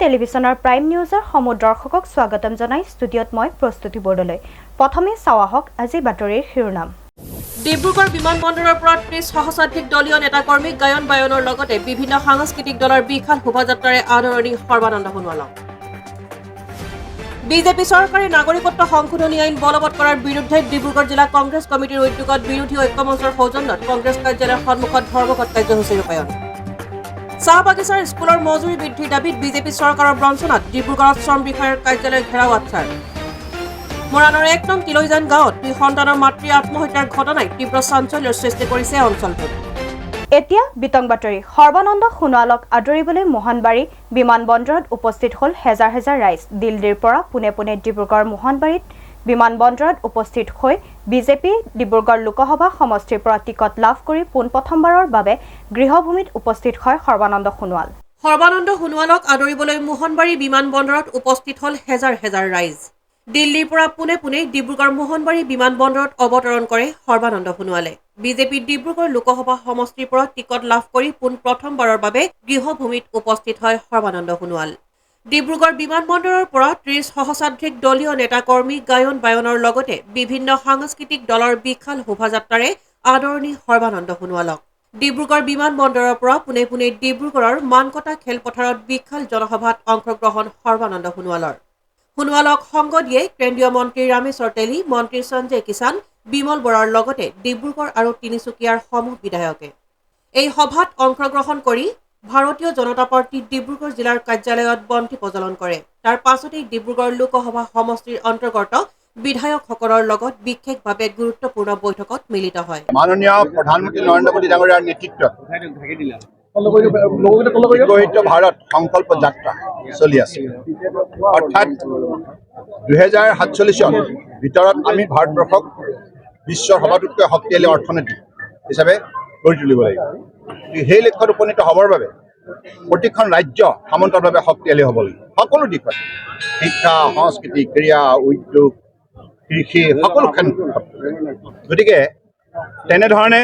টেলিভিছনৰ প্ৰাইম নিউজৰ সমূহ দৰ্শকক স্বাগতম জনাই ষ্টুডিঅ'ত মই প্ৰস্তুতি বৰদলৈ। প্ৰথমে চাওঁ আহক আজি বাতৰিৰ শিৰোনাম। ডিব্ৰুগড় বিমানবন্দৰৰ পৰা ৩০ সহস্ৰাধিক দলীয় নেতাকৰ্মীক গায়ন বায়নৰ লগতে বিভিন্ন সাংস্কৃতিক দলৰ বিশাল শোভাযাত্ৰাৰে আদৰণি সৰ্বানন্দ সোণোৱালক। বিজেপি চৰকাৰে নাগৰিকত্ব সংশোধনী আইন বলবৎ কৰাৰ বিৰুদ্ধে ডিব্ৰুগড় জিলা কংগ্ৰেছ কমিটিৰ উদ্যোগত বিৰোধী ঐক্যমঞ্চৰ সৌজন্যত কংগ্ৰেছ কাৰ্যালয়ৰ সন্মুখত ধৰ্মঘট কাৰ্যসূচী ৰূপায়ণ। চাহ বাগিচাৰ স্কুলৰ মজুৰি বৃদ্ধিৰ দাবীত বিজেপি চৰকাৰৰ বঞ্চনাত ডিব্ৰুগড়ত শ্ৰম বিষয়াৰ কাৰ্যালয় ঘেৰাও আচ্ছাৰ। মৰাণৰ ১ নং কিলৈজান গাঁৱত ২ সন্তানৰ মাতৃৰ আত্মহত্যাৰ ঘটনাই তীব্ৰ চাঞ্চল্যৰ সৃষ্টি কৰিছে অঞ্চলটোত। এতিয়া বিতং বাতৰি। সৰ্বানন্দ সোণোৱালক আদৰিবলৈ মোহনবাৰী বিমানবন্দৰত উপস্থিত হ'ল হেজাৰ হেজাৰ ৰাইজ। দিল্লীৰ পৰা পোনে পোনে ডিব্ৰুগড় মোহনবাৰীত বিমানবন্দৰত উপস্থিত হৈ বিজেপি ডিব্ৰুগড় লোকসভা সমষ্টিৰ পৰা টিকট লাভ কৰি পোনপ্ৰথমবাৰৰ বাবে গৃহভূমিত উপস্থিত হয় সৰ্বানন্দ সোণোৱাল। সৰ্বানন্দ সোণোৱালক আদৰিবলৈ মোহনবাৰী বিমানবন্দৰত উপস্থিত হ'ল হেজাৰ হেজাৰ ৰাইজ। দিল্লীৰ পৰা পোনে পোনে ডিব্ৰুগড় মোহনবাৰী বিমানবন্দৰত অৱতৰণ কৰে সৰ্বানন্দ সোণোৱালে। বিজেপি ডিব্ৰুগড় লোকসভা সমষ্টিৰ পৰা টিকট লাভ কৰি পোনপ্ৰথমবাৰৰ বাবে গৃহভূমিত উপস্থিত হয় সৰ্বানন্দ সোণোৱাল। ডিব্ৰুগড় বিমানবন্দৰৰ পৰা ৩০ সহস্ৰাধিক দলীয় নেতাকৰ্মী গায়ন বায়নৰ লগতে বিভিন্ন সাংস্কৃতিক দলৰ বিশাল শোভাযাত্ৰাৰে আদৰণি সৰ্বানন্দ সোণোৱালক। ডিব্ৰুগড় বিমানবন্দৰৰ পৰা পোনে পোনে ডিব্ৰুগড়ৰ মানকটা খেলপথাৰত বিশাল জনসভাত অংশগ্ৰহণ সৰ্বানন্দ সোণোৱালৰ। সোণোৱালক সংগ দিয়ে কেন্দ্ৰীয় মন্ত্ৰী ৰামেশ্বৰ তেলী, মন্ত্ৰী সঞ্জয় কিষাণ, বিমল বৰাৰ লগতে ডিব্ৰুগড় আৰু তিনিচুকীয়াৰ সমূহ বিধায়কে। এই সভাত অংশগ্ৰহণ কৰি ভাৰতীয় জনতা পাৰ্টি ডিব্ৰুগড় জিলাৰ কাৰ্যালয়ত বন্তি প্ৰজ্বলন কৰে। তাৰ পাছতেই ডিব্ৰুগড় লোকসভা সমষ্টিৰ অন্তৰ্গত বিধায়কসকলৰ লগত বিশেষভাৱে গুৰুত্বপূৰ্ণ বৈঠকত মিলিত হয়। মাননীয় প্ৰধানমন্ত্ৰী নৰেন্দ্ৰ মোদী ডাঙৰীয়াৰ নেতৃত্বত বিকশিত ভাৰত সংকল্প যাত্ৰা চলি আছে। অৰ্থাৎ ২০৪৭ চনৰ ভিতৰত আমি ভাৰতবৰ্ষক বিশ্বৰ সবাতোতকৈ শক্তিশালী অৰ্থনীতি হিচাপে গঢ়ি তুলিব লাগিব। সেই লক্ষ্যত উপনীত হ'বৰ বাবে প্ৰতিখন ৰাজ্য সামন্তভাৱে শক্তিশালী হ'ব লাগিব। সকলো দিশত শিক্ষা, সংস্কৃতি, ক্ৰীড়া, উদ্যোগ, কৃষি সকলো ক্ষেত্ৰত। গতিকে তেনেধৰণে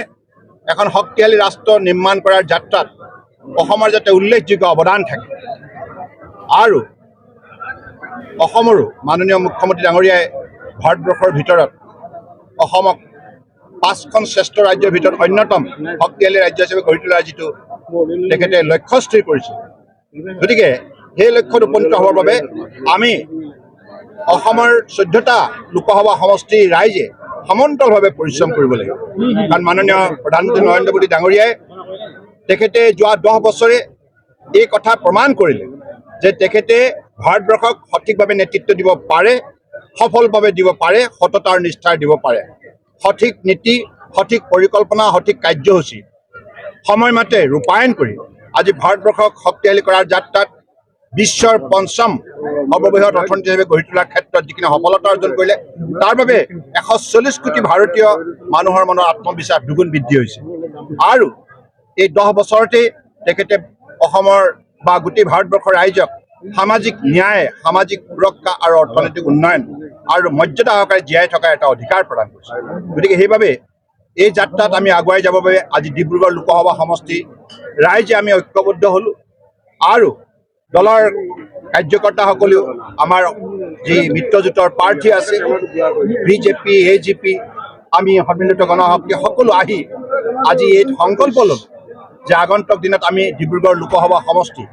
এখন শক্তিশালী ৰাষ্ট্ৰ নিৰ্মাণ কৰাৰ যাত্ৰাত অসমৰ যাতে উল্লেখযোগ্য অৱদান থাকে আৰু অসমৰো মাননীয় মুখ্যমন্ত্ৰী ডাঙৰীয়াই ভাৰতবৰ্ষৰ ভিতৰত অসমক ৫খন শ্ৰেষ্ঠ ৰাজ্যৰ ভিতৰত অন্যতম শক্তিশালী ৰাজ্য হিচাপে গঢ়ি তোলাৰ যিটো তেখেতে লক্ষ্য স্থিৰ কৰিছে, গতিকে সেই লক্ষ্যত উপনীত হ'বৰ বাবে আমি অসমৰ ১৪টা লোকসভা সমষ্টিৰ ৰাইজে সমান্তৰালভাৱে পৰিশ্ৰম কৰিব লাগিব। কাৰণ মাননীয় প্ৰধানমন্ত্ৰী নৰেন্দ্ৰ মোদী ডাঙৰীয়াই তেখেতে যোৱা ১০ বছৰে এই কথা প্ৰমাণ কৰিলে যে তেখেতে ভাৰতবৰ্ষক সঠিকভাৱে নেতৃত্ব দিব পাৰে, সফলভাৱে দিব পাৰে, সততা আৰু নিষ্ঠাৰ দিব পাৰে। সঠিক নীতি, সঠিক পৰিকল্পনা, সঠিক কাৰ্যসূচী সময়মতে ৰূপায়ণ কৰি আজি ভাৰতবৰ্ষক শক্তিশালী কৰাৰ যাত্ৰাত বিশ্বৰ ৫ম সৰ্ববৃহৎ অৰ্থনীতি হিচাপে গঢ়ি তোলাৰ ক্ষেত্ৰত যিখিনি সফলতা অৰ্জন কৰিলে, তাৰ বাবে ১৪০ কোটি ভাৰতীয় মানুহৰ মনৰ আত্মবিশ্বাস দুগুণ বৃদ্ধি হৈছে। আৰু এই ১০ বছৰতে তেখেতে অসমৰ বা গোটেই ভাৰতবৰ্ষৰ ৰাইজক সামাজিক ন্যায়, সামাজিক সুৰক্ষা আৰু অৰ্থনৈতিক উন্নয়ন আৰু মৰ্যাদা সহকাৰে জীয়াই থকাৰ এটা অধিকাৰ প্ৰদান কৰিছে। গতিকে সেইবাবে এই যাত্ৰাত আমি আগুৱাই যাবৰ বাবে আজি ডিব্ৰুগড় লোকসভা সমষ্টি ৰাইজে আমি ঐক্যবদ্ধ হ'লোঁ আৰু দলৰ কাৰ্যকৰ্তাসকলেও আমাৰ যি মিত্ৰজোঁটৰ প্ৰাৰ্থী আছে বিজেপি, এজিপি, আমি সন্মিলিত গণশক্তি সকলো আহি আজি এই সংকল্প ল'লোঁ যে আগন্তুক দিনত আমি ডিব্ৰুগড় লোকসভা সমষ্টি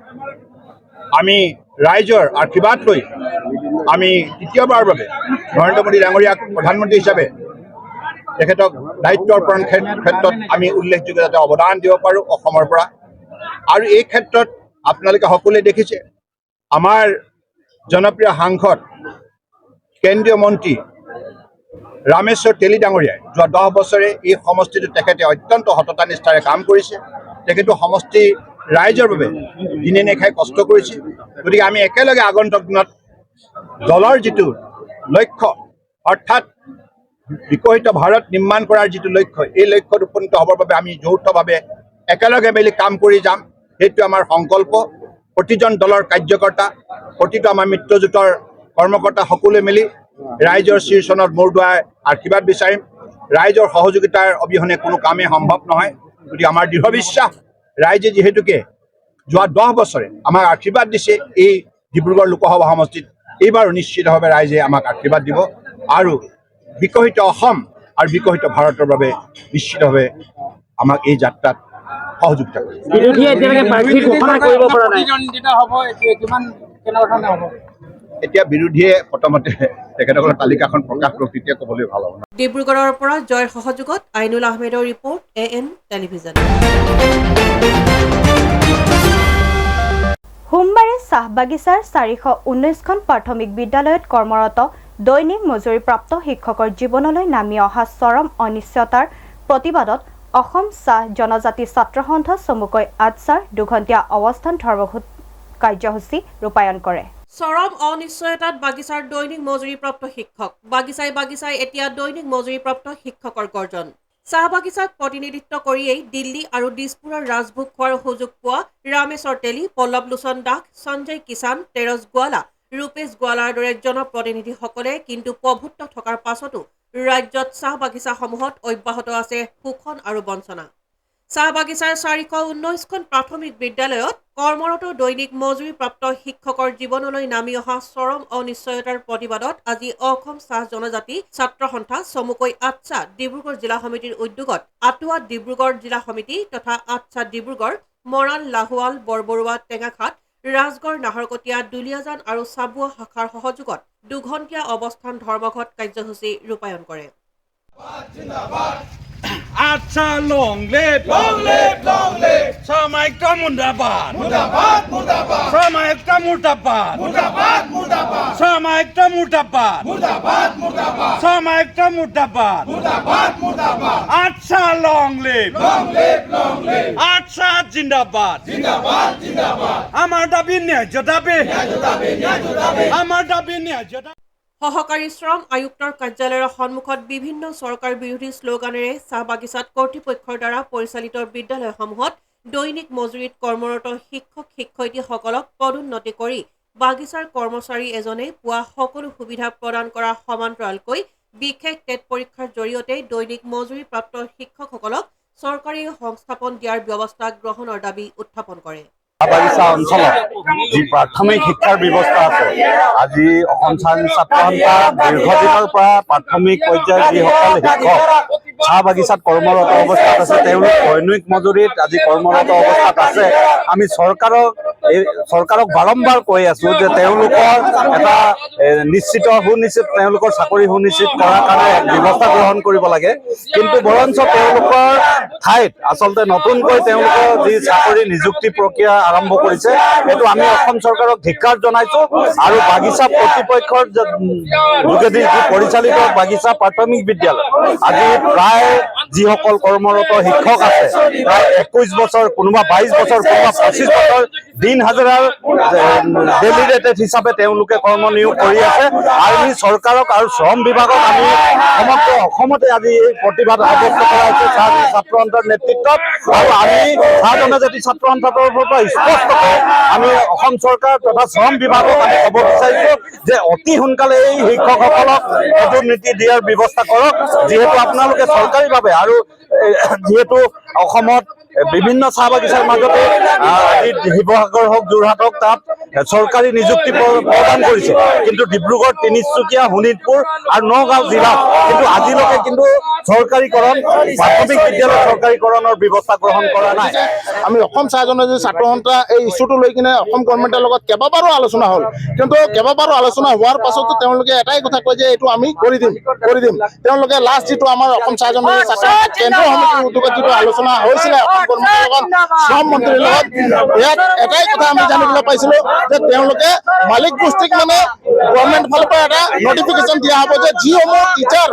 আমি ৰাইজৰ আশীৰ্বাদ লৈ আমি তৃতীয়বাৰৰ বাবে নৰেন্দ্ৰ মোদী ডাঙৰীয়াক প্ৰধানমন্ত্ৰী হিচাপে তেখেতক দায়িত্ব অৰ্পণ ক্ষেত্ৰত আমি উল্লেখযোগ্য যাতে অৱদান দিব পাৰোঁ অসমৰ পৰা। আৰু এই ক্ষেত্ৰত আপোনালোকে সকলোৱে দেখিছে আমাৰ জনপ্ৰিয় সাংসদ কেন্দ্ৰীয় মন্ত্ৰী ৰামেশ্বৰ তেলী ডাঙৰীয়াই যোৱা ১০ বছৰে এই সমষ্টিটো তেখেতে অত্যন্ত সততা নিষ্ঠাৰে কাম কৰিছে। তেখেতো সমষ্টি ৰাইজৰ বাবে দিনে নিশাই কষ্ট কৰিছে। গতিকে আমি একেলগে আগন্তুক দিনত দলৰ যিটো লক্ষ্য অৰ্থাৎ বিকশিত ভাৰত নিৰ্মাণ কৰাৰ যিটো লক্ষ্য, এই লক্ষ্যত উপনীত হ'বৰ বাবে আমি যৌথভাৱে একেলগে মিলি কাম কৰি যাম। সেইটো আমাৰ সংকল্প। প্ৰতিজন দলৰ কাৰ্যকৰ্তা, প্ৰতিটো আমাৰ মিত্ৰজোঁটৰ কৰ্মকৰ্তা সকলোৱে মিলি ৰাইজৰ শীৰ্ষণত মূৰ দোৱাই আশীৰ্বাদ বিচাৰিম। ৰাইজৰ সহযোগিতাৰ অবিহনে কোনো কামেই সম্ভৱ নহয়। গতিকে আমাৰ দৃঢ় বিশ্বাস ৰাইজে যিহেতুকে যোৱা 10 বছৰে আমাক আশীৰ্বাদ দিছে, এই ডিব্ৰুগড় লোকসভা সমষ্টিত এইবাৰ নিশ্চিতভাৱে ৰাইজে আমাক আশীৰ্বাদ দিব আৰু বিকশিত অসম আৰু বিকশিত ভাৰতৰ বাবে নিশ্চিতভাৱে আমাক এই যাত্ৰাত সহযোগিতা কৰিব। বিৰোধীয়ে এতিয়ালৈকে প্ৰাৰ্থী ঘোষণা কৰিব পৰা নাই। এতিয়া বিৰোধীয়ে প্ৰথমতে তেখেতসকলৰ তালিকাখন প্ৰকাশ কৰক, তেতিয়া ক'বলৈ ভাল হ'ব। ডিব্ৰুগড়ৰ পৰা জয়ৰ সহযোগত আইনুল আহমেদৰ ৰিপৰ্ট AN টেলিভিজন। সোমবাৰে চাহবাগিচাৰ 419খন প্ৰাথমিক বিদ্যালয়ত কৰ্মৰত দৈনিক মজুৰিপ্ৰাপ্ত শিক্ষকৰ জীৱনলৈ নামি অহা চৰম অনিশ্চয়তাৰ প্ৰতিবাদত অসম চাহ জনজাতি ছাত্ৰ সন্থা চমুকৈ আটছাৰ দুঘণ্টীয়া অৱস্থান ধৰ্মঘট কাৰ্যসূচী ৰূপায়ণ কৰে। চৰম অনিশ্চয়তাত বাগিচাৰ দৈনিক মজুৰিপ্ৰাপ্ত শিক্ষক। বাগিচাই এতিয়া দৈনিক মজুৰিপ্ৰাপ্ত শিক্ষকৰ গৰ্জন। চাহ বাগিচাক প্ৰতিনিধিত্ব কৰিয়েই দিল্লী আৰু দিছপুৰৰ ৰাজভোগ খোৱাৰ সুযোগ পোৱা ৰামেশ্বৰ তেলী, পল্লৱ লোচন দাস, সঞ্জয় কিষাণ, তেৰজ গোৱালা, ৰূপেশ গোৱালাৰ দৰে জনপ্ৰতিনিধিসকলে কিন্তু প্ৰভুত্ব থকাৰ পাছতো ৰাজ্যত চাহ বাগিচাসমূহত অব্যাহত আছে শোষণ আৰু বঞ্চনা। চাহ বাগিচাৰ 419খন প্ৰাথমিক বিদ্যালয়ত কৰ্মৰত দৈনিক মজুৰিপ্ৰাপ্ত শিক্ষকৰ জীৱনলৈ নামি অহা চৰম অনিশ্চয়তাৰ প্ৰতিবাদত আজি অসম চাহ জনজাতি ছাত্ৰ সন্থা চমুকৈ আটছা ডিব্ৰুগড় জিলা সমিতিৰ উদ্যোগত আটোৱা ডিব্ৰুগড় জিলা সমিতি তথা আটছা ডিব্ৰুগড়, মৰাণ, লাহোৱাল, বৰবৰুৱা, টেঙাখাট, ৰাজগড়, নাহৰকটীয়া, দুলীয়াজান আৰু চাবুৱা শাখাৰ সহযোগত দুঘণ্টীয়া অৱস্থান ধৰ্মঘট কাৰ্যসূচী ৰূপায়ণ কৰে। আচ্ছা long live Samayikta Mundabad Samayikta Murdabad Samayikta Murdabad Samayikta Murdabad আচ্ছা long live আচ্ছা জিন্দাবাদ আমার দাবি ন্যায্য দাবি আমার দাবি ন্যায্য দাবি। সহকাৰী শ্ৰম আয়ুক্তৰ কাৰ্যালয়ৰ সন্মুখত বিভিন্ন চৰকাৰ বিৰোধী শ্লোগানেৰে চাহ বাগিচাত কৰ্তৃপক্ষৰ দ্বাৰা পৰিচালিত বিদ্যালয়সমূহত দৈনিক মজুৰিত কৰ্মৰত শিক্ষক শিক্ষয়িত্ৰীসকলক পদোন্নতি কৰি বাগিচাৰ কৰ্মচাৰী এজনে পোৱা সকলো সুবিধা প্ৰদান কৰাৰ সমান্তৰালকৈ বিশেষ টেট পৰীক্ষাৰ জৰিয়তে দৈনিক মজুৰিপ্ৰাপ্ত শিক্ষকসকলক চৰকাৰী সংস্থাপন দিয়াৰ ব্যৱস্থা গ্ৰহণৰ দাবী উত্থাপন কৰে। বাগিচা অঞ্চলত যি প্ৰাথমিক শিক্ষাৰ ব্যৱস্থা আছে, আজি অসম চাহ ছাত্ৰ সন্থা দীৰ্ঘদিনৰ পৰা প্ৰাথমিক পৰ্যায়ৰ যিসকল শিক্ষক চাহ বাগিচাত কৰ্মৰত অৱস্থাত আছে, তেওঁলোক দৈনিক মজুৰিত আজি কৰ্মৰত অৱস্থাত আছে। আমি চৰকাৰক বাৰম্বাৰ কৈ আছো যে তেওঁলোকৰ এটা সুনিশ্চিত তেওঁলোকৰ চাকৰি সুনিশ্চিত কৰাৰ কাৰণে ব্যৱস্থা গ্ৰহণ কৰিব লাগে, কিন্তু বৰঞ্চ তেওঁলোকৰ ঠাইত আচলতে নতুনকৈ তেওঁলোকৰ যি চাকৰি নিযুক্তি প্ৰক্ৰিয়া আৰম্ভ কৰিছে, এইটো আমি অসম চৰকাৰক ধিক্কাৰ জনাইছো। আৰু বাগিচা কৰ্তৃপক্ষৰ যোগেদি যি পৰিচালিত বাগিচা প্ৰাথমিক বিদ্যালয়, আজি প্ৰায় যিসকল কৰ্মৰত শিক্ষক আছে, প্ৰায় 21 বছৰ, কোনোবা 22 বছৰ, কোনোবা 25 বছৰ দিন হাজিৰাৰ ডেইলি ৰেটেড হিচাপে তেওঁলোকে কৰ্মনিয়োগ কৰি আছে। আৰু আমি চৰকাৰক আৰু শ্ৰম বিভাগক আমি সমগ্ৰ অসমতে আজি এই প্ৰতিবাদ সাব্যস্ত কৰা হৈছে চাহ ছাত্ৰ সন্থাৰ নেতৃত্বত। আৰু আমি চাহ জনজাতি ছাত্ৰ সন্থাৰ তৰফৰ পৰা স্পষ্টকৈ আমি অসম চৰকাৰ তথা শ্ৰম বিভাগক আমি ক'ব বিচাৰিছো যে অতি সোনকালে এই শিক্ষকসকলক পদোন্নতি দিয়াৰ ব্যৱস্থা কৰক, যিহেতু আপোনালোকে চৰকাৰীভাৱে আৰু যিহেতু অসমত বিভিন্ন চাহ বাগিচাৰ মাজতে শিৱসাগৰ হওক, যোৰহাট হওক, তাত চৰকাৰী নিযুক্তি প্ৰদান কৰিছে, কিন্তু ডিব্ৰুগড়, তিনিচুকীয়া, শোণিতপুৰ আৰু নগাঁও জিলাত কিন্তু আজিলৈকে কিন্তু চৰকাৰীকৰণ প্ৰাথমিক বিদ্যালয় চৰকাৰীকৰণৰ ব্যৱস্থা গ্ৰহণ কৰা নাই। আমি অসম চাহ জনজাতি ছাত্ৰ সন্থা এই ইছ্যুটো লৈ কিনে অসম গভৰ্ণমেণ্টৰ লগত কেইবাবাৰো আলোচনা হ'ল, কিন্তু কেইবাবাৰো আলোচনা হোৱাৰ পাছতো তেওঁলোকে এটাই কথা কয় যে এইটো আমি কৰি দিম। তেওঁলোকে লাষ্ট যিটো আমাৰ অসম চাহ জনজাতি ছাত্ৰ কেন্দ্ৰীয় সমিতিৰ উদ্যোগত যিটো আলোচনা হৈছিলে অসম গভৰ্ণমেণ্টৰ লগত, শ্ৰম মন্ত্ৰীৰ লগত, ইয়াত এটাই কথা আমি জানিবলৈ পাইছিলো যে তেওঁলোকে মালিক গোষ্ঠীক মানে গভৰ্ণমেণ্ট ফালৰ পৰা এটা নটিফিকেশ্যন দিয়া হ'ব যে যিসমূহ টিচাৰ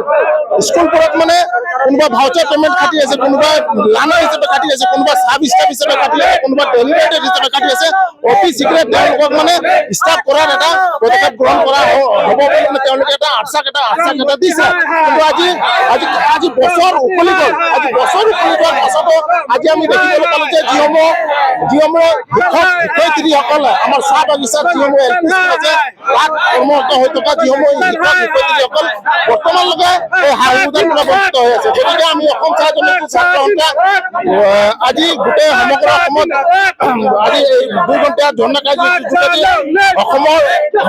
স্কুলবোৰত মানে কোনোবা ভাউচাৰ পেমেণ্ট কাটি আছে, কোনোবা লানাৰ হিচাপে কাটি আছে, কোনোবা চাব ষ্টাফ হিচাপে কাটি আছে, কোনোবা ডেইলি ৰেটেড হিচাপে কাটি আছে, অতি শীঘ্ৰে তেওঁলোকক মানে ষ্টাফ কৰাৰ এটা পদক্ষেপ গ্ৰহণ কৰা হ'ব বুলি তেওঁলোকে এটা আশ্বাস এটা দিছে। কিন্তু আজি বছৰ উকলি গ'ল, পাছতো আজি আমি দেখিবলৈ পালো যে যিসমূহ শিক্ষক শিক্ষয়িত্ৰীসকলে আমাৰ চাহ বাগিচাত যিসমূহ LP স্কুল আছে তাত কৰ্মৰত হৈ থকা যিসমূহ শিক্ষক শিক্ষয়িত্ৰীসকল বৰ্তমানলৈকে এই হাইমুদাৰ পৰা বঞ্চিত হৈ আছে। গতিকে আমি অসম চাহ জনজাতি ছাত্ৰ সন্থা আজি গোটেই সমগ্ৰ অসমত আজি 2 ঘণ্টা ধৰ্ণা কাৰ্যসূচী অসমৰ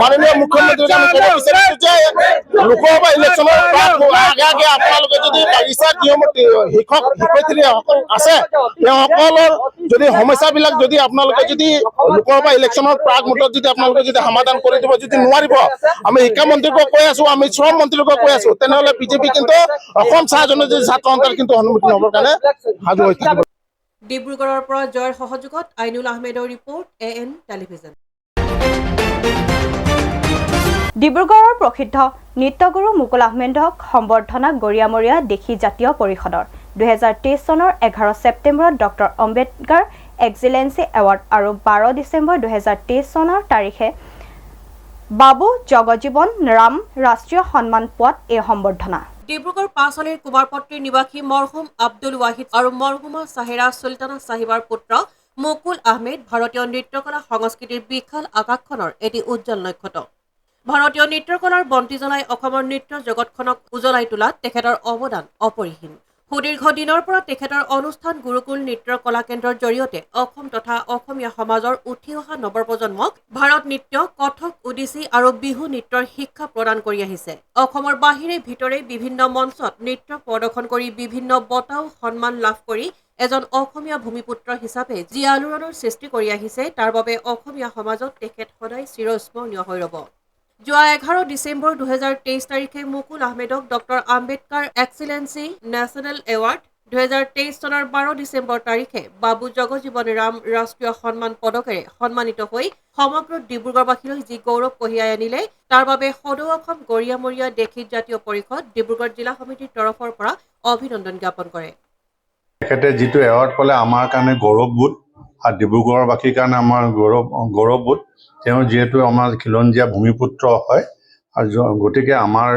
মাননীয় মুখ্যমন্ত্ৰীক আমি ক'ব বিচাৰিছো যে লোকসভা ইলেকশ্যনৰ আগে আপোনালোকে যদি বাগিচাত নিয়মত শিক্ষক শিক্ষয়িত্ৰীসকল আছে তেওঁসকলৰ যদি সমস্যাবিলাক যদি আপোনালোকে যদি লোকসভা ইলেকশ্যনৰ প্ৰাক মুহূৰ্তত যদি আপোনালোকে যদি সমাধান কৰি দিব যদি নোৱাৰিব আমি শিক্ষামন্ত্ৰীকো কৈ আছো আমি শ্ৰম মন্ত্ৰীকো কৈ আছো তেনেহ'লে বিজেপি কিন্তু অসম চাহ জনজাতি ছাত্ৰ সন্থাৰ কিন্তু সন্মুখীন হ'বৰ কাৰণে সাজু হৈ থাকিব। ডিব্ৰুগড়ৰ পৰা জয়ৰ সহযোগত আইনুল আহমেদৰ ৰিপৰ্ট AN টেলিভিজন। ডিব্ৰুগড়ৰ প্ৰসিদ্ধ নৃত্যগুৰু মুকুল আহমেদক সম্বৰ্ধনা গৰিয়ামৰীয়া দেশী জাতীয় পৰিষদৰ 2023 চনৰ 11 ছেপ্টেম্বৰত ডক্টৰ আম্বেদকাৰ এক্সিলেন্সি এৱাৰ্ড আৰু 12 ডিচেম্বৰ 2023 চনৰ তাৰিখে বাবু জগজীৱন ৰাম ৰাষ্ট্ৰীয় সন্মান পোৱাত এই সম্বৰ্ধনা। ডিব্ৰুগড় পাঁচআলিৰ কুমাৰপট্টিৰ নিবাসী মৰহুম আব্দুল ৱাহিদ আৰু মৰহুমা চাহিৰা চুলতানা চাহিবাৰ পুত্ৰ মুকুল আহমেদ ভাৰতীয় নৃত্যকলা সংস্কৃতিৰ বিশাল আকাশখনৰ এটি উজ্জ্বল নক্ষত্ৰ। ভাৰতীয় নৃত্যকলাৰ বন্তি জ্বলাই অসমৰ নৃত্য জগতখনক উজ্বলাই তোলাত তেখেতৰ অৱদান অপৰিসীম। সুদীৰ্ঘ দিনৰ পৰা তেখেতৰ অনুষ্ঠান গুৰুকুল নৃত্য কলা কেন্দ্ৰৰ জৰিয়তে অসম তথা অসমীয়া সমাজৰ উঠি অহা নৱপ্ৰজন্মক ভাৰত নৃত্য, কথক, ওডিচী আৰু বিহু নৃত্যৰ শিক্ষা প্ৰদান কৰি আহিছে। অসমৰ বাহিৰে ভিতৰে বিভিন্ন মঞ্চত নৃত্য প্ৰদৰ্শন কৰি বিভিন্ন বঁটাও সন্মান লাভ কৰি এজন অসমীয়া ভূমিপুত্ৰ হিচাপে যি আলোড়নৰ সৃষ্টি কৰি আহিছে তাৰ বাবে অসমীয়া সমাজত তেখেত সদায় চিৰস্মৰণীয় হৈ ৰ'ব। যোৱা 11 ডিচেম্বৰ 2023 তাৰিখে মুকুল আহমেদক doctor Ambedkar excellency national award, 2023 চনৰ 12 ডিচেম্বৰ তাৰিখে বাবু জগজীৱন ৰাম ৰাষ্ট্ৰীয় সন্মান পদকেৰে সন্মানিত হৈ সমগ্ৰ ডিব্ৰুগড়বাসীলৈ যি গৌৰৱ কঢ়িয়াই আনিলে তাৰ বাবে সদৌ অসম গৰিয়ামৰীয়া দেশী জাতীয় পৰিষদ ডিব্ৰুগড় জিলা সমিতিৰ তৰফৰ পৰা অভিনন্দন জ্ঞাপন কৰে। তেখেতে যিটো এৱাৰ্ড পালে আমাৰ কাৰণে গৌৰৱবোধ আৰু ডিব্ৰুগড়বাসীৰ কাৰণে আমাৰ গৌৰৱবোধ। তেওঁ যিহেতু আমাৰ খিলঞ্জীয়া ভূমিপুত্ৰ হয় আৰু গতিকে আমাৰ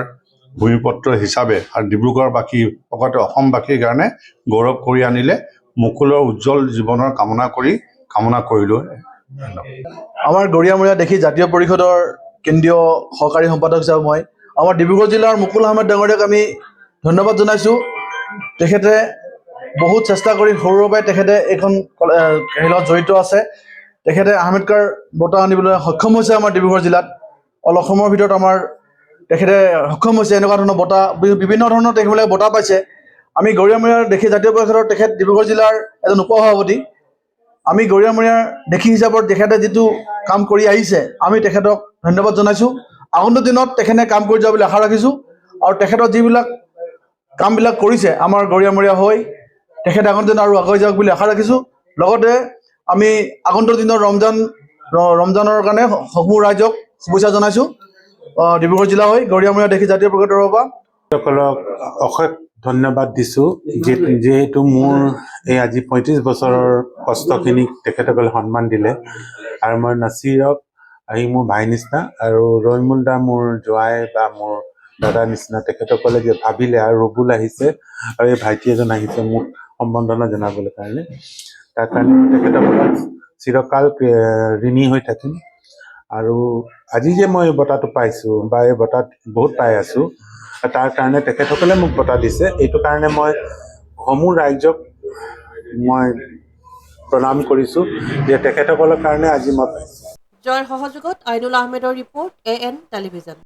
ভূমিপুত্ৰ হিচাপে আৰু ডিব্ৰুগড়বাসী লগতে অসমবাসীৰ কাৰণে গৌৰৱ কৰি আনিলে। মুকুলৰ উজ্জ্বল জীৱনৰ কামনা কৰিলোঁ। আমাৰ গৰিয়ামৰীয়া দেশী জাতীয় পৰিষদৰ কেন্দ্ৰীয় সহকাৰী সম্পাদক হিচাপে মই আমাৰ ডিব্ৰুগড় জিলাৰ মুকুল আহমেদ ডাঙৰীয়াক আমি ধন্যবাদ জনাইছোঁ। তেখেতে বহুত চেষ্টা কৰি সৰুৰে পৰাই তেখেতে এইখন খেলত জড়িত আছে। তেখেতে আহমেদকাৰ বঁটা আনিবলৈ সক্ষম হৈছে আমাৰ ডিব্ৰুগড় জিলাত। অল অসমৰ ভিতৰত আমাৰ তেখেতে সক্ষম হৈছে এনেকুৱা ধৰণৰ বঁটা বিভিন্ন ধৰণৰ তেখেতবিলাকে বঁটা পাইছে। আমি গৰিয়ামৰীয়াৰ দেশী জাতীয় পৰিষদৰ তেখেত ডিব্ৰুগড় জিলাৰ এজন উপ সভাপতি। আমি গৰিয়ামৰীয়াৰ দেশী হিচাপত তেখেতে যিটো কাম কৰি আহিছে আমি তেখেতক ধন্যবাদ জনাইছোঁ। আগন্তুক দিনত তেখেতে কাম কৰি যোৱা বুলি আশা ৰাখিছোঁ আৰু তেখেতৰ যিবিলাক কামবিলাক কৰিছে আমাৰ গৰিয়ামৰীয়া হৈ তেখেতে আগন্তুক দিনত আৰু আগুৱাই যাওক বুলি আশা ৰাখিছোঁ। লগতে আমি আগন্তুক দিনৰ ৰমজানৰ কাৰণে সমূহ ৰাইজক শুভেচ্ছা জনাইছোঁ। ডিব্ৰুগড় জিলা হৈ গৰিয়ামৰীয়া দেশী জাতীয় পৰিষদৰ পৰা সকলক অশেষ ধন্যবাদ দিছোঁ। যিহেতু মোৰ এই আজি 35 বছৰৰ কষ্টখিনিক তেখেতসকলে সন্মান দিলে আৰু মই নাছিৰক আহি মোৰ ভাই নিচিনা আৰু ৰয়মুল দা মোৰ জোৱাই বা মোৰ দাদা নিচিনা তেখেতসকলে যে ভাবিলে আৰু ৰবুল আহিছে আৰু এই ভাইটি এজন আহিছে মোক সম্বৰ্ধনা জনাবলৈ কাৰণে। তাৰ কাৰণে তেখেতসকলক চিৰকাল ঋণী হৈ থাকিম। আৰু আজি যে মই বঁটাটো পাইছোঁ বা এই বঁটাত বহুত পাই আছোঁ তাৰ কাৰণে তেখেতসকলে মোক বঁটা দিছে। এইটো কাৰণে মই সমূহ ৰাইজক মই প্ৰণাম কৰিছোঁ যে তেখেতসকলৰ কাৰণে আজি মই পাইছোঁ। জয়ৰ সহযোগত আইনুল আহমেদৰ ৰিপৰ্ট AN টেলিভিজন।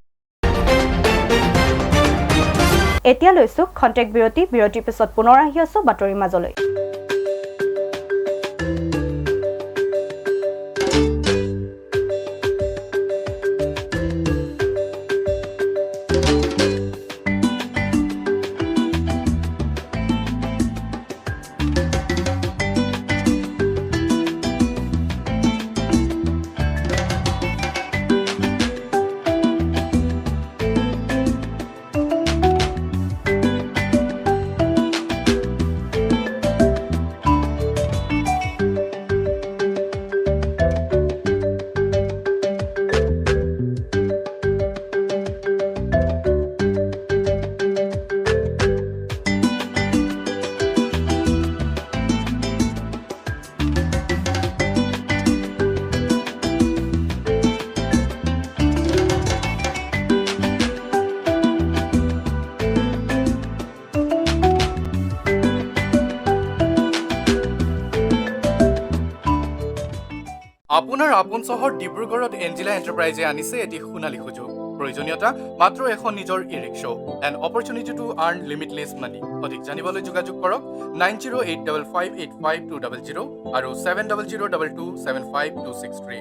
এতিয়া লৈছোঁ খন্তেক বিৰতিৰ পিছত পুনৰ আহি আছোঁ বাতৰিৰ মাজলৈ। আপোন চহৰ ডিব্ৰুগড়ত এঞ্জিলা এণ্টাৰপ্ৰাইজে আনিছে এটি সোণালী সুযোগ প্ৰয়োজনীয়তা মাত্ৰ এখন নিজৰ e rickshaw and opportunity to earn limitless money অধিক জানিবলৈ যোগাযোগ কৰক 9085585200 আৰু 7002275263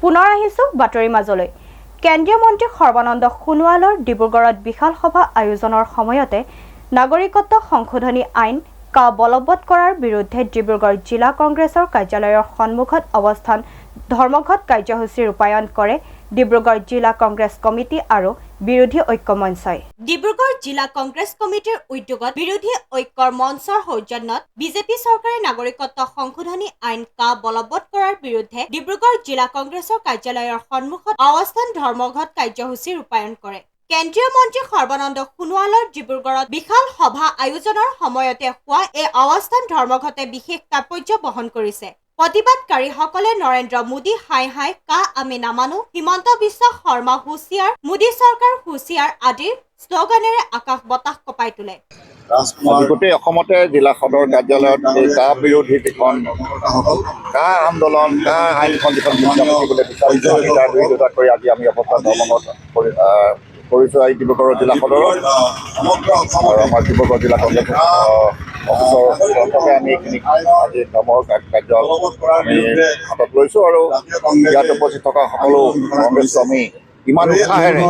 পুনৰ আহিছো বাতৰিৰ মাজলৈ কেন্দ্ৰীয় মন্ত্ৰী সৰ্বানন্দ সোণোৱালৰ ডিব্ৰুগড়ত বিশাল সভা আয়োজনৰ সময়তে নাগৰিকত্ব সংশোধনী আইন কা বলবৎ কৰাৰ বিৰুদ্ধে ডিব্ৰুগড় জিলা কংগ্ৰেছৰ কাৰ্যালয়ৰ সন্মুখত অৱস্থান ধৰ্মঘট কাৰ্যসূচী ৰূপায়ণ কৰে ডিব্ৰুগড় জিলা কংগ্ৰেছ কমিটি আৰু বিৰোধী ঐক্য মঞ্চই ডিব্ৰুগড় জিলা কংগ্ৰেছ কমিটিৰ উদ্যোগত বিৰোধী ঐক্যৰ মঞ্চৰ সৌজন্যত বিজেপি চৰকাৰে নাগৰিকত্ব সংশোধনী আইন কা বলবৎ কৰাৰ বিৰুদ্ধে ডিব্ৰুগড় জিলা কংগ্ৰেছৰ কাৰ্যালয়ৰ সন্মুখত অৱস্থান ধৰ্মঘট কাৰ্যসূচী ৰূপায়ণ কৰে কেন্দ্ৰীয় মন্ত্ৰী সৰ্বানন্দ সোণোৱালৰ ডিব্ৰুগড়ত বিশাল সভা আয়োজনৰ সময়তে হোৱা এই অৱস্থান ধৰ্মঘটে বিশেষ তাৎপৰ্য বহন কৰিছে প্ৰতিবাদকাৰীসকলে নৰেন্দ্ৰ মোদী হাই হাই কা আমি নামানো হিমন্ত বিশ্ব শৰ্মা হুঁচিয়াৰ মোদী চৰকাৰ হুঁচিয়াৰ আদিৰ শ্লোগানেৰে আকাশ বতাহ কঁপাই তোলে গোটেই অসমতে জিলা সদৰ কাৰ্যালয়ত এই কা বিৰোধী যিখন কা আন্দোলন কা আইনখন যিখন কৰিবলৈ বিচাৰিছোঁ তাৰ বিৰোধিতা কৰি আজি আমি অৱস্থান ধৰ্মঘট কৰিছোঁ এই ডিব্ৰুগড় জিলা সদৰত আৰু আমাৰ ডিব্ৰুগড় জিলা কংগ্ৰেছ অফিচৰ আমি এইখিনি আজি ধৰ্মঘট কাৰ্য আমি হাতত লৈছোঁ আৰু ইয়াত উপস্থিত থকা সকলো কংগ্ৰেছ আমি ইমান উৎসাহেৰে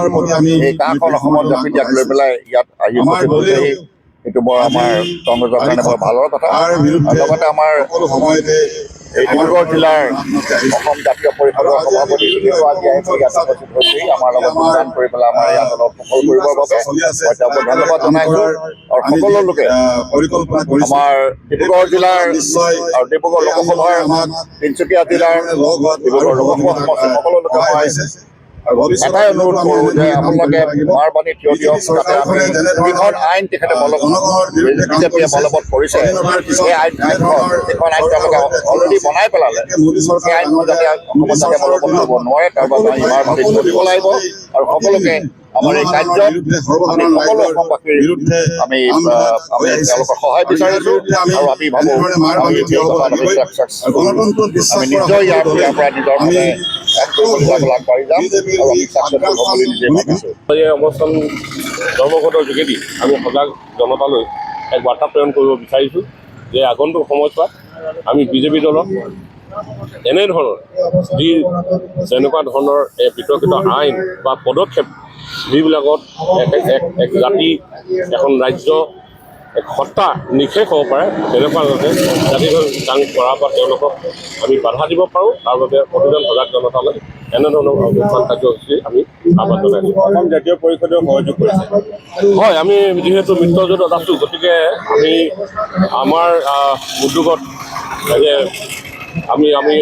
এই কাখন অসমত জাপি দিয়াক লৈ পেলাই ইয়াত আহি উপস্থিত হৈছেহি এইটো বৰ আমাৰ কংগ্ৰেছৰ কাৰণে বৰ ভালৰ কথা আৰু লগতে আমাৰ এই ডিব্ৰুগড় জিলাৰ অসম জাতীয় পৰিষদৰ সভাপতি হিচাপেও আজি আহি ইয়াত উপস্থিত হৈছেহি আমাৰ লগত যোগদান কৰি পেলাই আমাৰ ইয়াত অলপ সফল কৰিবৰ বাবে মই তেওঁক ধন্যবাদ জনাইছোঁ আৰু সকলো লোকে আমাৰ ডিব্ৰুগড় জিলাৰ আৰু ডিব্ৰুগড় লোকসভাৰ তিনিচুকীয়া জিলাৰ ডিব্ৰুগড় লোকসভা সমষ্টিৰ সকলো লোকে মই এটাই অনুৰোধ কৰোঁ যে আপোনালোকে মাৰ বাণী থিয় দিয়ক যাতে আমি যিখন আইন তেখেতে বিজেপিয়ে বলবৎ কৰিছে সেই আইনখন যিখন আইন তেওঁলোকে অলৰেডি বনাই পেলালে সেই আইনখন যাতে অসমত যাতে বলবৎ কৰিব নোৱাৰে তাৰ বাবে আমি মাৰ বাণী থিয় দিব লাগিব আৰু সকলোকে আমাৰ এই কাৰ্যত আমি সকলো অসমবাসীৰ আমি তেওঁলোকৰ সহায় বিচাৰিছোঁ আৰু আমি ভাবোঁ আমি নিশ্চয় ইয়াৰ পৰা নিজৰ মানে আগবাঢ়ি যাম আৰু আমি চাকচেছফুল হ'ব বুলি নিজে ভাবিছোঁ এই অৱস্থান ধৰ্মঘটৰ যোগেদি আমি সজাগ জনতালৈ এক বাৰ্তা প্ৰেৰণ কৰিব বিচাৰিছোঁ যে আগন্তুক সময়ছোৱাত আমি বিজেপি দলক এনেধৰণৰ যেনেকুৱা ধৰণৰ বিতৰ্কিত আইন বা পদক্ষেপ যিবিলাকত এক জাতি এখন ৰাজ্য এক সত্তা নিশেষ হ'ব পাৰে তেনেকুৱা যাতে জাতিখন কাম কৰাৰ পৰা তেওঁলোকক আমি বাধা দিব পাৰোঁ তাৰ বাবে প্ৰতিজন সজাগ জনতালৈ এনেধৰণৰ অনুষ্ঠান কাৰ্যসূচী আমি আহ্বান জনাইছোঁ অসম জাতীয় পৰিষদেও সহযোগ কৰিছে হয় আমি যিহেতু মিত্ৰজোঁটত আছোঁ গতিকে আমি আমাৰ উদ্যোগত আমি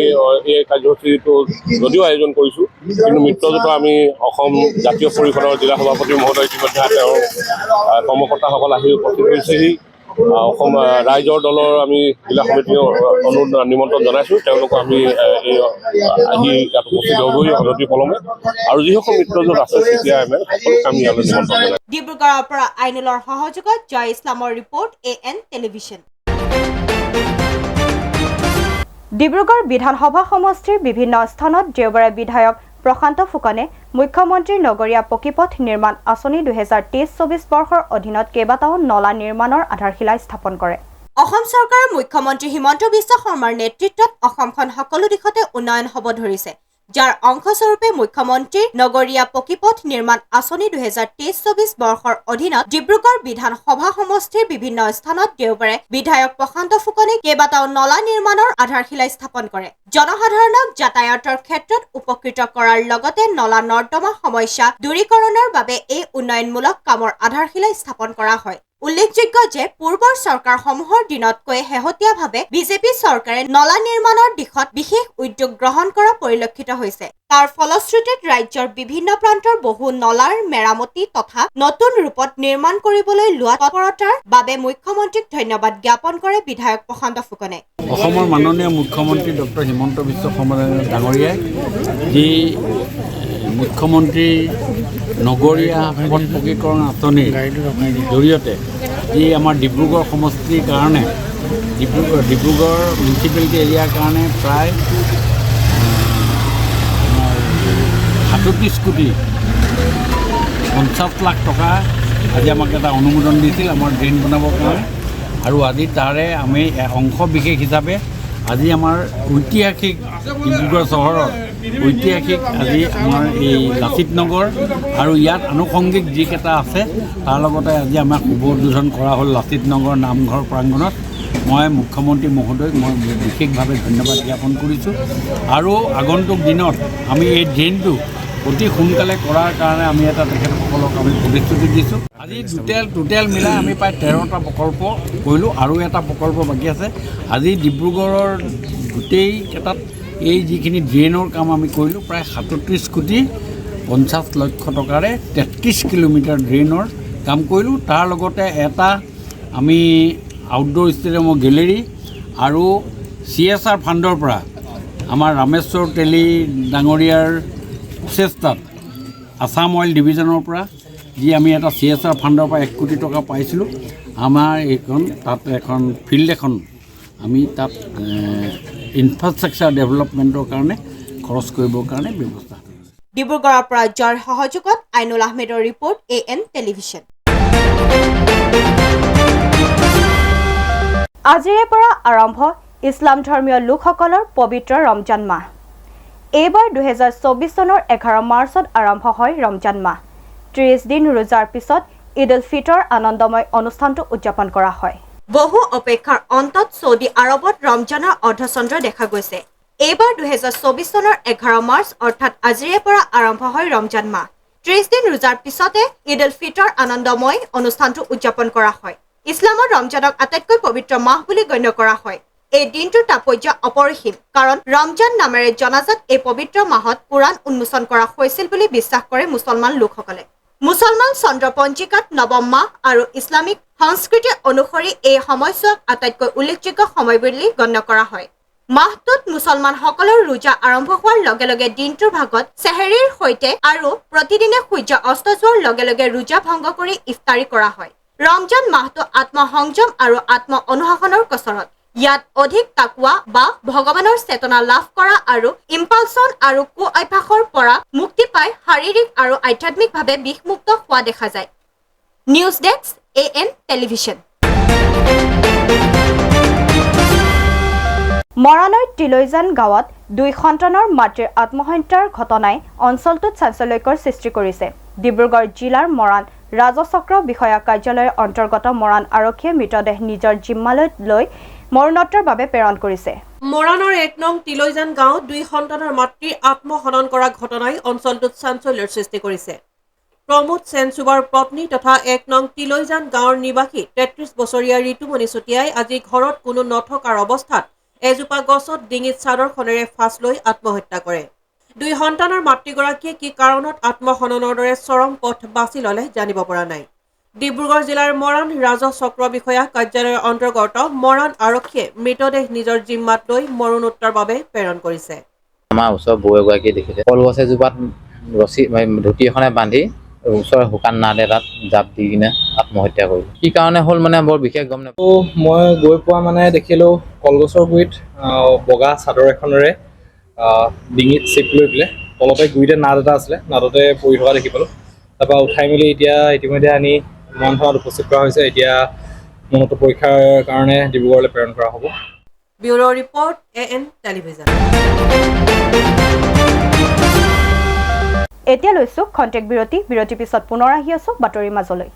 এই কাৰ্যসূচীটো যদিও আয়োজন কৰিছোঁ কিন্তু মিত্ৰজোঁটৰ আমি অসম জাতীয় পৰিষদৰ জিলা সভাপতি মহোদয় ইতিমধ্যে তেওঁৰ কৰ্মকৰ্তাসকল আহি উপস্থিত হৈছেহি অসম ৰাইজৰ দলৰ আমি জিলা সমিতিও নিমন্ত্ৰণ জনাইছোঁ তেওঁলোকক আমি আহি ইয়াত উপস্থিত হ'বহি অনতি পলমে আৰু যিসকল মিত্ৰজোঁট আছে CPI-ML সকলোকে আমি ইয়ালৈ নিমন্ত্ৰণ জনাইছোঁ ডিব্ৰুগড়ৰ পৰা আইনুলৰ সহযোগত জয় ইছলামৰ ৰিপৰ্ট AN টেলিভিছন ডিব্ৰুগড় বিধানসভা সমষ্টিৰ বিভিন্ন স্থানত দেওবাৰে বিধায়ক প্ৰশান্ত ফুকনে মুখ্যমন্ত্ৰীৰ নগৰীয়া পকীপথ নিৰ্মাণ আঁচনি 2023-24 বৰ্ষৰ অধীনত কেইবাটাও নলা নিৰ্মাণৰ আধাৰশিলা স্থাপন কৰে অসম চৰকাৰৰ মুখ্যমন্ত্ৰী হিমন্ত বিশ্ব শৰ্মাৰ নেতৃত্বত অসমখন সকলো দিশতে উন্নয়ন হ'ব ধৰিছে যাৰ অংশস্বৰূপে মুখ্যমন্ত্ৰীৰ নগৰীয়া পকীপথ নিৰ্মাণ আঁচনি 2023-24 বৰ্ষৰ অধীনত ডিব্ৰুগড় বিধানসভা সমষ্টিৰ বিভিন্ন স্থানত দেওবাৰে বিধায়ক প্ৰশান্ত ফুকনে কেইবাটাও নলা নিৰ্মাণৰ আধাৰশিলা স্থাপন কৰে। জনসাধাৰণক যাতায়াতৰ ক্ষেত্ৰত উপকৃত কৰাৰ লগতে নলা নৰ্দমা সমস্যা দূৰীকৰণৰ বাবে এই উন্নয়নমূলক কামৰ আধাৰশিলা স্থাপন কৰা হয়। উল্লেখযোগ্য যে পূৰ্বৰ চৰকাৰসমূহৰ দিনতকৈ শেহতীয়াভাৱে বিজেপি চৰকাৰে নলা নিৰ্মাণৰ দিশত বিশেষ উদ্যোগ গ্ৰহণ কৰা পৰিলক্ষিত হৈছে। তাৰ ফলশ্ৰুতিত ৰাজ্যৰ বিভিন্ন প্ৰান্তৰ বহু নলাৰ মেৰামতি তথা নতুন ৰূপত নিৰ্মাণ কৰিবলৈ লোৱা তৎপৰতাৰ বাবে মুখ্যমন্ত্ৰীক ধন্যবাদ জ্ঞাপন কৰে বিধায়ক প্ৰশান্ত ফুকনে। অসমৰ মাননীয় মুখ্যমন্ত্ৰী ডক্টৰ হিমন্ত বিশ্ব শৰ্মা ডাঙৰীয়াই যি মুখ্যমন্ত্ৰী নগৰীয়া পথ পকীকৰণ আঁচনিৰ জৰিয়তে যি আমাৰ ডিব্ৰুগড় সমষ্টিৰ কাৰণে ডিব্ৰুগড় মিউনিচিপেলিটি এৰিয়াৰ কাৰণে প্ৰায় 37 কোটি 50 লাখ টকা আজি আমাক এটা অনুমোদন দিছিল আমাৰ ড্ৰেইন বনাবৰ কাৰণে। আৰু আজি তাৰে আমি অংশ বিশেষ হিচাপে আজি আমাৰ ঐতিহাসিক ডিব্ৰুগড় চহৰৰ ঐতিহাসিক আজি আমাৰ এই লাচিত নগৰ আৰু ইয়াত আনুষংগিক যিকেইটা আছে তাৰ লগতে আজি আমাৰ শুভ উদ্বোধন কৰা হ'ল লাচিত নগৰ নামঘৰ প্ৰাংগণত। মই মুখ্যমন্ত্ৰী মহোদয়ক মই বিশেষভাৱে ধন্যবাদ জ্ঞাপন কৰিছোঁ। আৰু আগন্তুক দিনত আমি এই ড্ৰেইনটো অতি সোনকালে কৰাৰ কাৰণে আমি এটা তেখেতসকলক আমি প্ৰতিশ্ৰুতি দিছোঁ। আজি টোটেল মিলাই আমি প্ৰায় 13টা প্ৰকল্প কৰিলোঁ আৰু এটা প্ৰকল্প বাকী আছে। আজি ডিব্ৰুগড়ৰ গোটেইকেইটাত এই যিখিনি ড্ৰেইনৰ কাম আমি কৰিলোঁ প্ৰায় 37 কোটি 50 লক্ষ টকাৰে 33 কিলোমিটাৰ ড্ৰেইনৰ কাম কৰিলোঁ। তাৰ লগতে এটা আমি আউটডোৰ ষ্টেডিয়ামৰ গেলেৰী আৰু CSR ফাণ্ডৰ পৰা আমাৰ ৰামেশ্বৰ তেলী ডাঙৰীয়াৰ প্ৰচেষ্টাত আছাম অইল ডিভিজনৰ পৰা যি আমি এটা CSR ফাণ্ডৰ পৰা 1 কোটি টকা পাইছিলোঁ, আমাৰ এইখন তাত এখন ফিল্ড এখন আমি তাত ইনফ্ৰাষ্ট্ৰাকচাৰ ডেভেলপমেণ্টৰ কাৰণে খৰচ কৰিবৰ কাৰণে ব্যৱস্থা। ডিব্ৰুগড়ৰ পৰা জয়ৰ সহযোগত আইনুল আহমেদৰ ৰিপৰ্ট AN টেলিভিছন। আজিৰে পৰা আৰম্ভ ইছলাম ধৰ্মীয় লোকসকলৰ পবিত্ৰ ৰমজান মাহ। এইবাৰ 2024 চনৰ 11 মাৰ্চত আৰম্ভ হয় ৰমজান মাহ। 30 দিন ৰোজাৰ পিছত ঈদ উল ফিতৰ আনন্দময় অনুষ্ঠানটো উদযাপন কৰা হয়। বহু অপেক্ষাৰ অন্তত ছৌদি আৰবত ৰমজানৰ অৰ্ধচন্দ্ৰ দেখা গৈছে। এইবাৰ 2024 চনৰ 11 মাৰ্চ অৰ্থাৎ আজিৰে পৰা আৰম্ভ হয় ৰমজান মাহ। 30 দিন ৰোজাৰ পিছতে ঈদ উল ফিতৰ আনন্দময় অনুষ্ঠানটো উদযাপন কৰা হয়। ইছলামত ৰমজানক আটাইতকৈ পবিত্ৰ মাহ বুলি গণ্য কৰা হয়। এই দিনটোৰ তাৎপৰ্য অপৰিসীম, কাৰণ ৰমজান নামেৰে জনাজাত এই পবিত্ৰ মাহত কোৰাণ উন্মোচন কৰা হৈছিল বুলি বিশ্বাস কৰে মুছলমান লোকসকলে। মুছলমান চন্দ্ৰ পঞ্জিকাত নৱম মাহ আৰু ইছলামিক সংস্কৃতি অনুসৰি এই সময়ছোৱাক আটাইতকৈ উল্লেখযোগ্য সময় বুলি গণ্য কৰা হয়। মাহটোত মুছলমানসকলৰ ৰোজা আৰম্ভ হোৱাৰ লগে লগে দিনটোৰ ভাগত চেহেৰীৰ সৈতে আৰু প্ৰতিদিনে সূৰ্য অস্ত যোৱাৰ লগে লগে ৰোজা ভংগ কৰি ইফতাৰী কৰা হয়। ৰমজান মাহটো আত্মসংযম আৰু আত্ম অনুশাসনৰ কচৰত। ইয়াত অধিক তাকৱা বা ভগৱানৰ চেতনা লাভ কৰা আৰু ইম্পালছন আৰু কু অভ্যাসৰ পৰা মুক্তি পাই শাৰীৰিক আৰু আধ্যাত্মিকভাৱে বিষমুক্ত হোৱা দেখা যায়। News desk AN television. মৰাণৰ তিলৈজান গাঁৱত 2 সন্তানৰ মাতৃৰ আত্মহত্যাৰ ঘটনাই অঞ্চলটোত চাঞ্চল্যকৰ সৃষ্টি কৰিছে। ডিব্ৰুগড় জিলাৰ মৰাণ ৰাজচক্ৰ বিষয়া কাৰ্যালয়ৰ অন্তৰ্গত মৰাণ আৰক্ষীয়ে মৃতদেহ নিজৰ জিম্মালৈ লৈ মৰণোত্তৰৰ বাবে প্ৰেৰণ কৰিছে। মৰাণৰ 1 নং তিলৈজান গাঁৱত 2 সন্তানৰ মাতৃৰ আত্মহনন কৰা ঘটনাই অঞ্চলটোত চাঞ্চল্যৰ সৃষ্টি কৰিছে। প্ৰমোদ সেনচুবৰ পত্নী তথা 1 নং তিলৈজান গাঁৱৰ নিবাসী 33 বছৰীয়া ঋতুমণি চুতীয়াই আজি ঘৰত কোনো নথকাৰ অৱস্থাত এজোপা গছত ডিঙিত চাদৰখনেৰে ফাঁচ লৈ আত্মহত্যা কৰে। 2 সন্তানৰ মাতৃগৰাকীয়ে কি কাৰণত আত্মহননৰ দৰে চৰম পথ বাছি ল'লে জানিব পৰা নাই। ডিব্ৰুগড় জিলাৰ মৰাণ ৰাজচক্ৰ বিষয়া কাৰ্যালয়ৰ অন্তৰ্গত মৰাণ আৰক্ষীয়ে মৃতদেহ নিজৰ জিম্মাত লৈ মৰণোত্তৰৰ বাবে প্ৰেৰণ কৰিছে। আমাৰ ওচৰৰ বৌ এগৰাকীয়ে দেখিলে কলগছ এজোপাত ৰছী ধুতি এখনে বান্ধি ওচৰৰ শুকান নাদ এটাত জাপ দি কিনে আত্মহত্যা কৰিলে। কি কাৰণে হ'ল মানে বৰ বিশেষ গম নাপাওঁ। মই গৈ পোৱা মানে দেখিলোঁ কলগছৰ গুৰিত বগা চাদৰ এখনেৰে ডিঙিত চেপ লৈ পেলাই তলতে গুৰিতে নাদ এটা আছিলে, নাদতে পৰি থকা দেখি পালোঁ। তাৰপৰা উঠাই মেলি এতিয়া ইতিমধ্যে আনি মৰাণ থানাত উপস্থিত কৰা হৈছে। এতিয়া মৰণোত্তৰ পৰীক্ষাৰ কাৰণে ডিব্ৰুগড়লৈ প্ৰেৰণ কৰা হ'ব। Bureau' report AN television. এতিয়া লৈছোঁ খন্তেক বিৰতিৰ পিছত পুনৰ আহি আছোঁ বাতৰিৰ মাজলৈ।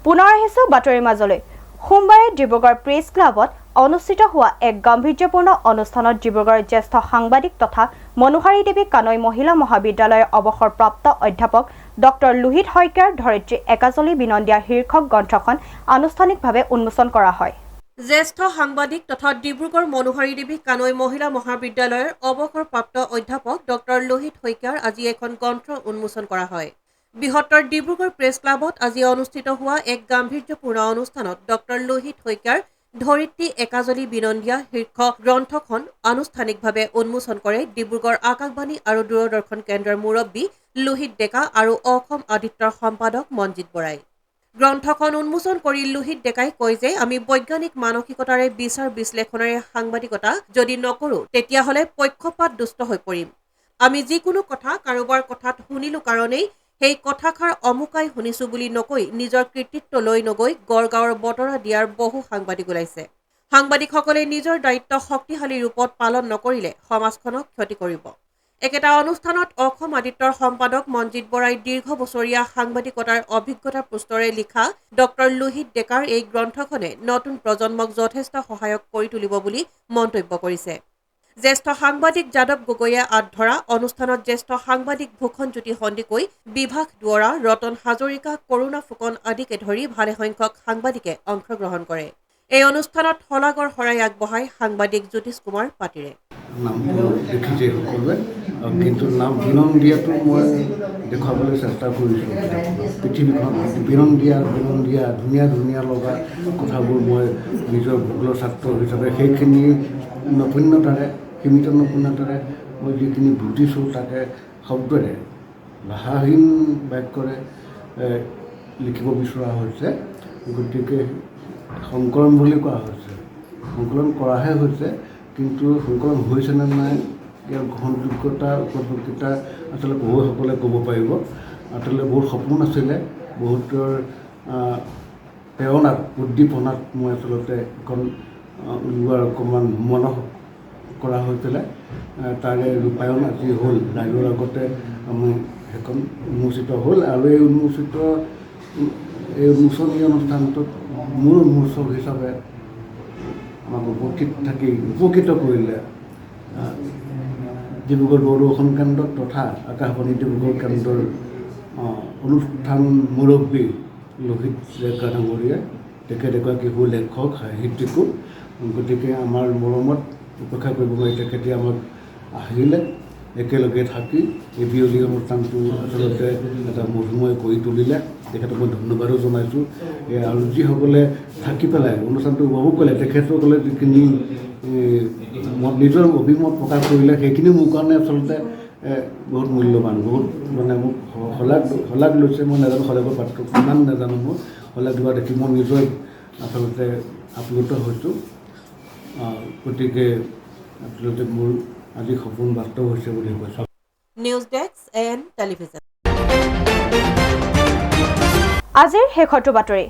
পুনৰ আহিছোঁ বাতৰিৰ মাজলৈ। সোমবাৰে ডিব্ৰুগড় প্ৰেছ ক্লাবত অনুষ্ঠিত হোৱা এক গাম্ভীৰ্যপূৰ্ণ অনুষ্ঠানত ডিব্ৰুগড়ৰ জ্যেষ্ঠ সাংবাদিক তথা মনোহাৰী দেৱী কানৈ মহিলা মহাবিদ্যালয়ৰ অৱসৰপ্ৰাপ্ত অধ্যাপক ডক্টৰ লোহিত শইকীয়াৰ ধৰিত্ৰী একাজলি বিনন্দিয়া শীৰ্ষক গ্ৰন্থখন আনুষ্ঠানিকভাৱে উন্মোচন কৰা হয়। জ্যেষ্ঠ সাংবাদিক তথা ডিব্ৰুগড় মনোহাৰী দেৱী কানৈ মহিলা মহাবিদ্যালয়ৰ অৱসৰপ্ৰাপ্ত অধ্যাপক ডক্টৰ লোহিত শইকীয়াৰ আজি এখন গ্ৰন্থ উন্মোচন কৰা হয়। বৃহত্তৰ ডিব্ৰুগড় প্ৰেছ ক্লাবত আজি অনুষ্ঠিত হোৱা এক গাম্ভীৰ্যপূৰ্ণ অনুষ্ঠানত ডক্টৰ লোহিত শইকীয়াৰ ধৰিত্ৰী একাজলি বিনন্দিয়া শীৰ্ষক গ্ৰন্থখন আনুষ্ঠানিকভাৱে উন্মোচন কৰে ডিব্ৰুগড় আকাশবাণী আৰু দূৰদৰ্শন কেন্দ্ৰৰ মুৰব্বী লোহিত ডেকা আৰু অসম আদিত্যৰ সম্পাদক মনজিৎ বৰাই। গ্ৰন্থখন উন্মোচন কৰি লোহিত ডেকাই কয় যে আমি বৈজ্ঞানিক মানসিকতাৰে বিচাৰ বিশ্লেষণেৰে সাংবাদিকতা যদি নকৰোঁ তেতিয়াহ'লে পক্ষপাত দুষ্ট হৈ পৰিম। আমি যিকোনো কথা কাৰোবাৰ কথাত শুনিলো কাৰণেই সেই কথাষাৰ অমুকাই শুনিছো বুলি নকৈ নিজৰ কৃতিত্ব লৈ নগৈ গড়গাঁৱৰ বতৰা দিয়াৰ বহু সাংবাদিক ওলাইছে। সাংবাদিকসকলে নিজৰ দায়িত্ব শক্তিশালী ৰূপত পালন নকৰিলে সমাজখনক ক্ষতি কৰিব। একেটা অনুষ্ঠানত অসম আদিত্যৰ সম্পাদক মনজিৎ বৰাই দীৰ্ঘ বছৰীয়া সাংবাদিকতাৰ অভিজ্ঞতা পুস্তৰে লিখা ডক্টৰ লোহিত ডেকাৰ এই গ্ৰন্থখনে নতুন প্ৰজন্মক যথেষ্ট সহায়ক কৰি তুলিব বুলি মন্তব্য কৰিছে। জ্যেষ্ঠ সাংবাদিক যাদৱ গগৈয়ে আঁত ধৰা অনুষ্ঠানত জ্যেষ্ঠ সাংবাদিক ভূষণ জ্যোতি সন্দিকৈ, বিভাস দুৱৰা, ৰতন হাজৰিকা, কৰুণা ফুকন আদিকে ধৰি ভালেসংখ্যক সাংবাদিকে অংশগ্ৰহণ কৰে। এই অনুষ্ঠানত শলাগৰ শৰাই আগবঢ়ায় সাংবাদিক জ্যোতিষ কুমাৰ পাতিৰে। নামটো দেখিছে সকলোৱে, কিন্তু নাম বিনন্দিয়াটো মই দেখুৱাবলৈ চেষ্টা কৰিছোঁ। পৃথিৱীখন বিনন্দিয়া ধুনীয়া ধুনীয়া লগা কথাবোৰ মই নিজৰ ভূগোলৰ ছাত্ৰ হিচাপে সেইখিনি নতুনতাৰে সীমিত নতুনতাৰে মই যিখিনি বুজিছোঁ তাকে শব্দৰে ভাষাহীন বাক্যৰে লিখিব বিচৰা হৈছে। গতিকে সংকলন বুলি কোৱা হৈছে, সংকলন কৰাহে হৈছে, কিন্তু সংকলন হৈছেনে নাই ইয়াৰ গ্ৰহণযোগ্যতা উপযোগিতা আচলতে বহুসকলে ক'ব পাৰিব। আচলতে বহুত সপোন আছিলে, বহুতৰ প্ৰেৰণাত উদ্দীপনাত মই আচলতে এখন উলিওৱাৰ অকণমান মনঃ কৰা হৈছিলে। তাৰে ৰূপায়ণ আজি হ'ল, ৰাইজৰ আগতে আমি সেইখন উন্মোচিত হ'ল আৰু এই উন্মোচনী অনুষ্ঠানটোত মূল উন্মোচক হিচাপে আমাক উপকৃত কৰিলে ডিব্ৰুগড় দূৰদৰ্শন কেন্দ্ৰ তথা আকাশবাণী ডিব্ৰুগড় কেন্দ্ৰৰ অনুষ্ঠান মুৰব্বী লোহিত ডেকা ডাঙৰীয়া। তেখেত এগৰাকী সুলেখক সাহিত্যিকো, গতিকে আমাৰ মৰমত উপেক্ষা কৰিব নোৱাৰি তেখেতে আমাক আহিলে, একেলগে থাকি এই বিয়লি অনুষ্ঠানটো আচলতে এটা মধুময় কৰি তুলিলে। তেখেতক মই ধন্যবাদো জনাইছোঁ। আৰু যিসকলে থাকি পেলাই অনুষ্ঠানটো উপভোগ কৰিলে, তেখেতসকলে যিখিনি নিজৰ অভিমত প্ৰকাশ কৰিলে সেইখিনি মোৰ কাৰণে আচলতে বহুত মূল্যৱান, বহুত মানে মোক শলাগ লৈছে। মই নাজানো শলাগৰ পাত্ৰ কিমান নাজানো, মই শলাগ লোৱা দেখি মই নিজে আচলতে আপ্লুত হৈছোঁ। গতিকে আচলতে মোৰ আজি সপোন বাস্তৱ হৈছে বুলি কৈছোঁ। News desk N television. আজিৰ শেষৰটো বাতৰি।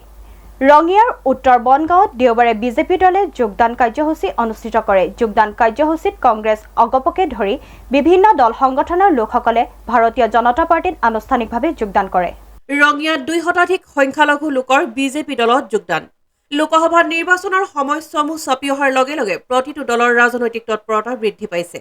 ৰঙিয়াৰ উত্তৰ বনগাঁৱত দেওবাৰে বিজেপি দলে যোগদান কাৰ্যসূচী অনুষ্ঠিত কৰে। যোগদান কাৰ্যসূচীত কংগ্ৰেছ অগপকে ধৰি বিভিন্ন দল সংগঠনৰ লোকসকলে ভাৰতীয় জনতা পাৰ্টীত আনুষ্ঠানিকভাৱে যোগদান কৰে। ৰঙিয়াত 2 শতাধিক সংখ্যালঘু লোকৰ বিজেপি দলত যোগদান। লোকসভা নিৰ্বাচনৰ সময়সমূহ চাপি অহাৰ লগে লগে প্ৰতিটো দলৰ ৰাজনৈতিক তৎপৰতা বৃদ্ধি পাইছে।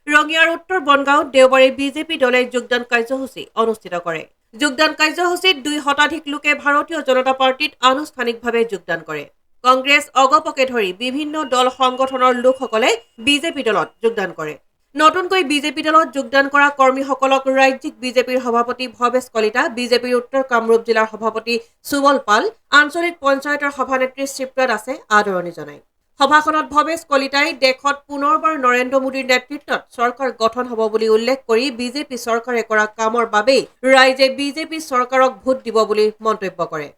ৰঙিয়াৰ উত্তৰ বনগাঁৱত দেওবাৰে বিজেপি দলে যোগদান কাৰ্যসূচী অনুষ্ঠিত কৰে। যোগদান কাৰ্যসূচীত 2 শতাধিক লোকে ভাৰতীয় জনতা পাৰ্টীত আনুষ্ঠানিকভাৱে যোগদান কৰে। কংগ্ৰেছ অগপকে ধৰি বিভিন্ন দল সংগঠনৰ লোকসকলে বিজেপি দলত যোগদান কৰে। নতুনকৈ বিজেপি দলত যোগদান কৰা কৰ্মীসকলক ৰাজ্যিক বিজেপিৰ সভাপতি ভৱেশ কলিতা, বিজেপিৰ উত্তৰ কামৰূপ জিলাৰ সভাপতি সুবল পাল, আঞ্চলিক পঞ্চায়তৰ সভানেত্ৰী শ্ৰীপ্ৰা দাসে আদৰণি জনায়। সভাখনত ভৱেশ কলিতাই দেশত পুনৰবাৰ নৰেন্দ্ৰ মোদীৰ নেতৃত্বত চৰকাৰ গঠন হ'ব বুলি উল্লেখ কৰি বিজেপি চৰকাৰে কৰা কামৰ বাবেই ৰাইজে বিজেপি চৰকাৰক ভোট দিব বুলি মন্তব্য কৰে।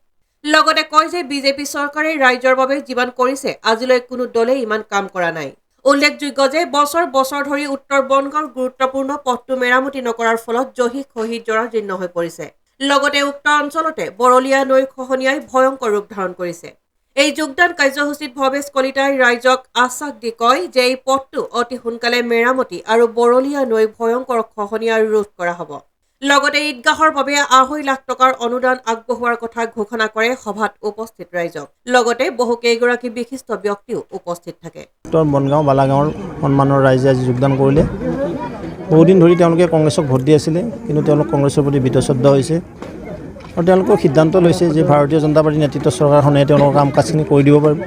লগতে কয় যে বিজেপি চৰকাৰে ৰাইজৰ বাবে যিমান কৰিছে আজিলৈ কোনো দলে ইমান কাম কৰা নাই। উল্লেখযোগ্য যে বছৰ বছৰ ধৰি উত্তৰ বনগাঁৱৰ গুৰুত্বপূৰ্ণ পথটো মেৰামতি নকৰাৰ ফলত জহি জৰাজীৰ্ণ হৈ পৰিছে। লগতে উক্ত অঞ্চলতে বৰলীয়া নৈৰ খহনীয়াই ভয়ংকৰ ৰূপ ধাৰণ কৰিছে। এই যোগদান কাৰ্যসূচীত ভৱেশ কলিতাই ৰাইজক আশ্বাস দি কয় যে এই পথটো অতি সোনকালে মেৰামতি আৰু বৰলীয়া নৈ ভয়ংকৰ খহনীয়া ৰোধ কৰা হ'ব। লগতে ঈদগাহৰ বাবে 2.5 লাখ টকাৰ অনুদান আগবঢ়োৱাৰ কথা ঘোষণা কৰে সভাত উপস্থিত ৰাইজক। লগতে বহু কেইগৰাকী বিশিষ্ট ব্যক্তিও উপস্থিত থাকে। উত্তৰ বনগাঁও বালাগাঁৱৰ সন্মানৰ ৰাইজে আজি যোগদান কৰিলে। বহুদিন ধৰি তেওঁলোকে কংগ্ৰেছক ভোট দি আছিলে, কিন্তু তেওঁলোক কংগ্ৰেছৰ প্ৰতি বীতশ্ৰদ্ধ হৈছে আৰু তেওঁলোকৰ সিদ্ধান্ত লৈছে যে ভাৰতীয় জনতা পাৰ্টীৰ নেতৃত্বৰ চৰকাৰখনে তেওঁলোকৰ কাম কাজখিনি কৰি দিব পাৰিব।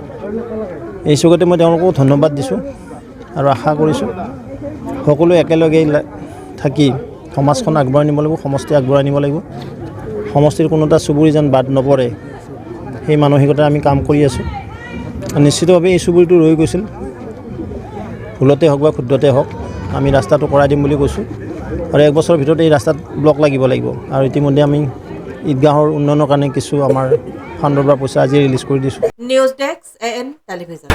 এই চুকতে মই তেওঁলোককো ধন্যবাদ দিছোঁ আৰু আশা কৰিছোঁ সকলোৱে একেলগে থাকি সমাজখন আগবঢ়াই নিব লাগিব, সমষ্টি আগবঢ়াই নিব লাগিব। সমষ্টিৰ কোনো এটা চুবুৰী যেন বাদ নপৰে, সেই মানসিকতাৰে আমি কাম কৰি আছোঁ। নিশ্চিতভাৱে এই চুবুৰীটো ৰৈ গৈছিল, ভুলতে হওক বা ক্ষুদ্ৰতে হওক আমি ৰাস্তাটো কৰাই দিম বুলি কৈছোঁ আৰু 1 বছৰৰ ভিতৰত এই ৰাস্তাত ব্লক লাগিব আৰু ইতিমধ্যে আমি ঈদগাহৰ উন্নয়নৰ কাৰণে কিছু আমাৰ ফাণ্ডৰ পৰা পইচা আজি ৰিলিজ কৰি দিছোঁ। News desk N television.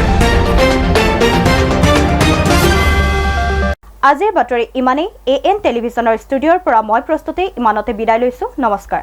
আজিৰ বাতৰি ইমানেই। AN টেলিভিছনৰ ষ্টুডিঅ'ৰ পৰা মই প্ৰস্তুতি ইমানতে বিদায় লৈছোঁ। নমস্কাৰ।